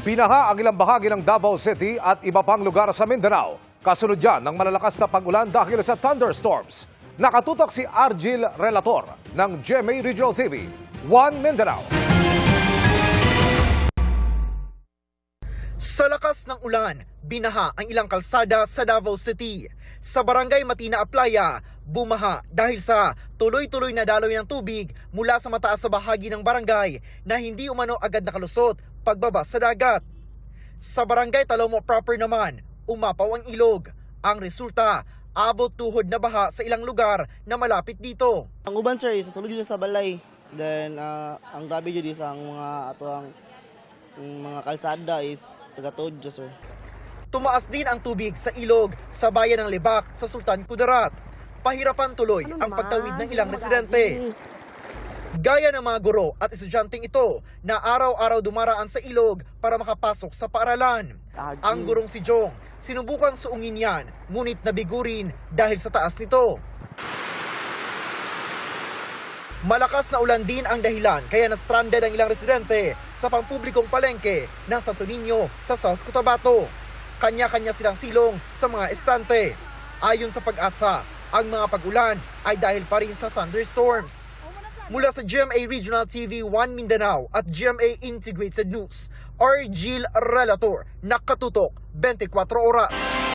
Binaha ang ilang bahagi ng Davao City at iba pang lugar sa Mindanao. Kasunod yan ng malalakas na pag-ulan dahil sa thunderstorms. Nakatutok si Argil Relator ng GMA Regional TV, 1 Mindanao. Sa lakas ng ulan, binaha ang ilang kalsada sa Davao City. Sa barangay Matina Aplaya, bumaha dahil sa tuloy-tuloy na daloy ng tubig mula sa mataas sa bahagi ng barangay na hindi umano agad nakalusot pagbaba sa dagat. Sa barangay Talomo proper naman, umapaw ang ilog. Ang resulta, abot tuhod na baha sa ilang lugar na malapit dito. Ang uban sir, sa sulod sa balay. Then ang grabe jud is ang mga atuang mga kalsada is taga-tuod sir. Tumaas din ang tubig sa ilog sa bayan ng Libak sa Sultan Kudarat. Pahirapan tuloy ang pagtawid ng ilang residente. Gaya ng mga guro at estudyanteng ito na araw-araw dumaraan sa ilog para makapasok sa paaralan. Ang gurong si Jong, sinubukang suungin yan, ngunit nabigurin dahil sa taas nito. Malakas na ulan din ang dahilan kaya na-stranded ang ilang residente sa pampublikong palengke ng Santo Niño sa South Cotabato. Kanya-kanya silang silong sa mga estante. Ayon sa Pag-asa, ang mga pag-ulan ay dahil pa rin sa thunderstorms. Mula sa GMA Regional TV 1 Mindanao at GMA Integrated News, Argil Relator, nakatutok 24 oras.